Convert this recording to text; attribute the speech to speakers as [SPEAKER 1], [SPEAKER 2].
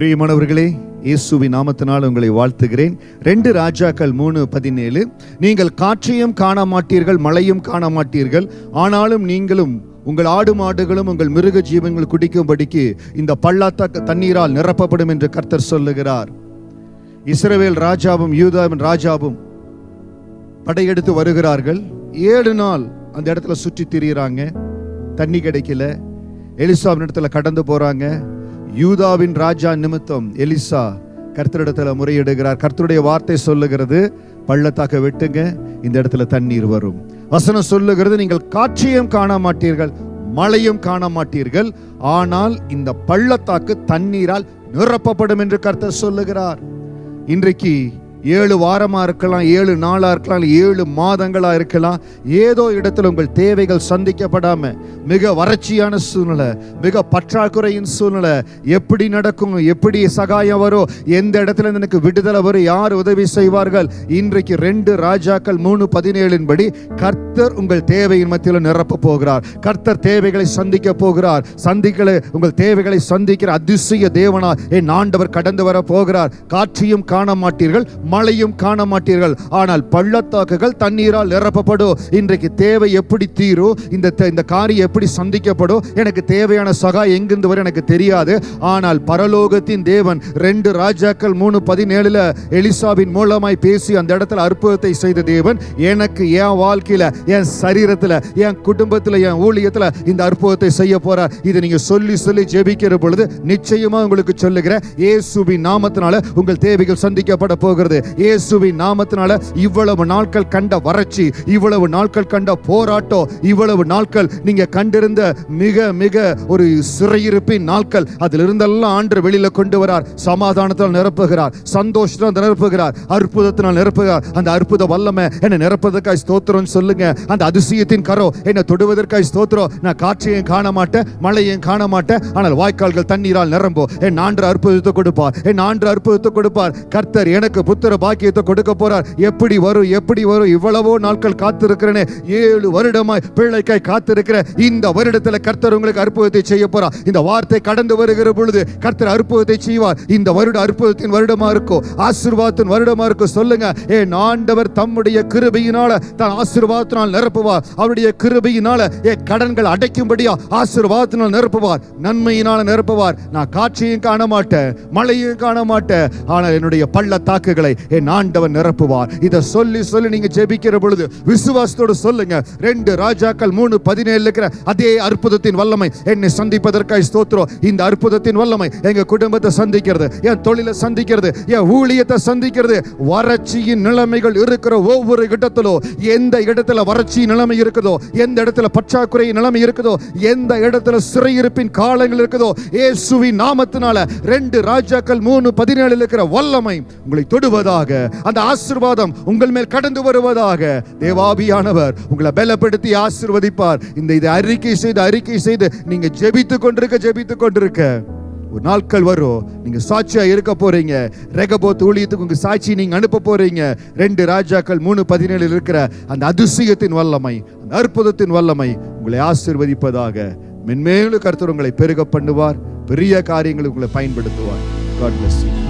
[SPEAKER 1] பிரியமானவர்களே, இயேசுவின் நாமத்தினால் உங்களை வாழ்த்துகிறேன். 2 ராஜாக்கள் 3:17. நீங்கள் காற்றையும் காண மாட்டீர்கள், மழையும் காண மாட்டீர்கள், ஆனாலும் நீங்களும் உங்கள் ஆடு மாடுகளும் உங்கள் மிருக ஜீவன்கள் குடிக்கும்படிக்கு இந்த பள்ளத்தாக்கு தண்ணீரால் நிரப்பப்படும் என்று கர்த்தர் சொல்லுகிறார். இஸ்ரவேல் ராஜாவும் யூதாவின் ராஜாவும் படையெடுத்து வருகிறார்கள். 7 நாள் அந்த இடத்துல சுற்றி திரியிறாங்க. தண்ணி கிடைக்கல. எலிசாவின் இடத்துல கடந்து போறாங்க. யூதாவின் ராஜா நிமித்தம் எலிசா கர்த்தரிடத்துல முறையிடுகிறார். கர்த்தருடைய வார்த்தை சொல்லுகிறது, பள்ளத்தாக்க வெட்டுங்க, இந்த இடத்துல தண்ணீர் வரும். வசனம் சொல்லுகிறது, நீங்கள் காற்றையும் காண மாட்டீர்கள், மழையும் காண மாட்டீர்கள், ஆனால் இந்த பள்ளத்தாக்கு தண்ணீரால் நிரப்பப்படும் என்று கர்த்தர் சொல்லுகிறார். இன்றைக்கு 7 வாரமா இருக்கலாம், 7 நாளா இருக்கலாம், 7 மாதங்களா இருக்கலாம். ஏதோ இடத்துல உங்கள் தேவைகள் சந்திக்கப்படாம மிக வறட்சியான சூழ்நிலை, மிக பற்றாக்குறையின் சூழ்நிலை, எப்படி நடக்கும், எப்படி சகாயம் வரும், எந்த இடத்துல எனக்கு விடுதலை வரும், யார் உதவி செய்வார்கள்? இன்றைக்கு 2 ராஜாக்கள் 3:17 படி கர்த்தர் உங்கள் தேவையின் மத்தியில் நிரப்ப போகிறார். கர்த்தர் தேவைகளை சந்திக்க போகிறார். உங்கள் தேவைகளை சந்திக்கிற அதிசய தேவனா என் ஆண்டவர் கடந்து வர போகிறார். காற்றையும் காண மாட்டீர்கள், மழையும் காண மாட்டீர்கள், ஆனால் பள்ளத்தாக்குகள் தண்ணீரால் நிரப்பப்படும். இன்றைக்கு தேவை எப்படி தீரும், இந்த காரியம் எப்படி சந்திக்கப்படும், எனக்கு தேவையான சகாயம் எங்கிருந்து வரும் எனக்கு தெரியாது. ஆனால் பரலோகத்தின் தேவன் 2 ராஜாக்கள் 3:17 எலிசாவின் மூலமாய் பேசி அந்த இடத்துல அற்புதத்தை செய்த தேவன் எனக்கு என் வாழ்க்கையில, என் சரீரத்துல, என் குடும்பத்துல, என் ஊழியத்துல இந்த அற்புதத்தை செய்ய போறார். இதை நீங்க சொல்லி சொல்லி ஜெபிக்கிற பொழுது நிச்சயமா உங்களுக்கு சொல்லுகிறேன், இயேசுவின் நாமத்தினால உங்கள் தேவைகள் சந்திக்கப்பட போகிறது. இயேசுவின் நாமத்தினால இவ்வளவு நாட்கள் கண்ட வறட்சி, இவ்வளவு நாட்கள் கண்ட போராட்டம், இவ்வளவு நாட்கள் நீங்க கண்டிருந்த மிக மிக ஒரு சிறையிருப்பின் நாட்கள், அதிலிருந்தெல்லாம் ஆண்டவர் வெளியில கொண்டு வரார். சமாதானத்தால் நிரப்புகிறார், சந்தோஷத்தால் நிரப்புகிறார், அற்புதத்தினால் நிரப்புகிறார். அந்த அற்புத வல்லமை என்னை நிரப்பதற்காய் ஸ்தோத்திரம் சொல்லுங்க. அந்த அதிசயத்தின் கரோ என்னை தொடுவதற்காய் ஸ்தோத்திரம். நான் காற்றையும் காண மாட்டேன், மழையும் காண மாட்டேன், ஆனால் வாய்க்கால்கள் தண்ணீரால் நிரம்பும். என் ஆண்டவர் அற்புதத்தை கொடுப்பார், என் ஆண்டவர் அற்புதத்தை கொடுப்பார். கர்த்தர் எனக்கு புத்திர பாக்கியத்தை கொடுக்க போறார். எப்படி வரும், எப்படி வரும்? இவ்வளவோ நாட்கள் காத்திருக்கிறேனே, 7 வருடமாய் பிள்ளைக்காய் காத்திருக்கிற இந்த வருடத்துல கர்த்தர் உங்களுக்கு அற்புதத்தை செய்ய போறார். இந்த வார்த்தை கடந்து வருகிற பொழுது கர்த்தர் அற்புதத்தை செய்வார். இந்த வருடம் அற்புதத்தின் வருடமா இருக்கும், ஆசீர்வாதத்தின் வருடமா இருக்கும். சொல்லுங்க, என் ஆண்டவர் தம்முடைய கிருபையினால தான் ஆசீர்வாதத்தினால் நிரப்புவார். அவருடைய கிருபையினால என் கடன்கள் அடைக்கும்படியா ஆசீர்வாதத்தினால் நிரப்புவார், நன்மையினால நிரப்புவார். நான் காற்றையும் காண மாட்டேன், மழையும் காண மாட்டேன், ஆனால் என்னுடைய பள்ளத்தாக்குகளை என் ஆண்டவர் நிரப்புவார். இதை சொல்லி சொல்லி நீங்க ஜெபிக்கிற பொழுது விசுவாசத்தோடு சொல்லுங்க, 2 ராஜாக்கள் 3:17 இருக்கிற அதே அற்புதத்தின் வல்லமை என்னை சந்திப்பதற்காக ஸ்தோத்திரம். இந்த அற்புதத்தின் வல்லமை எங்க குடும்பத்தை சந்திக்கிறது, என் தொழிலை சந்திக்கிறது, என் ஊழியத்தை சந்திக்கிறது. வறட்சியின் நிலைமைகள் இருக்கிற ஒவ்வொரு இடத்திலும், எந்த இடத்துல வறட்சி நிலைமை இருக்குதோ, எந்த இடத்துல பற்றாக்குறை நிலைமை இருக்குதோ, எந்த இடத்துல சிறையிருப்பின் காலங்கள் இருக்குதோ, இயேசுவின் நாமத்தினால 2 ராஜாக்கள் 3:17 இருக்கிற வல்லமை உங்களை தொடுவதாக, அந்த ஆசீர்வாதம் உங்கள் மேல் கடந்து வருவதாக. தேவாவியானவர் உங்களை பலப்படுத்தி ஆசீர்வதிப்பார். இதை அறிக்கை செய்து நீங்க ஜெபித்துக் கொண்டிருக்க ஒரு நாட்கள் வரும், நீங்க சாட்சியா இருக்க போறீங்க. ரெகபோத் ஊழியத்துக்கு உங்க சாட்சி நீங்க அனுப்ப போறீங்க. 2 ராஜாக்கள் 3:17 இருக்கிற அந்த அதிசயத்தின் வல்லமை, அந்த அற்புதத்தின் வல்லமை உங்களை ஆசீர்வதிப்பதாக. மென்மேலும் கர்த்தர் உங்களை பெருக பண்ணுவார், பெரிய காரியங்களை உங்களை பயன்படுத்துவார். God bless you.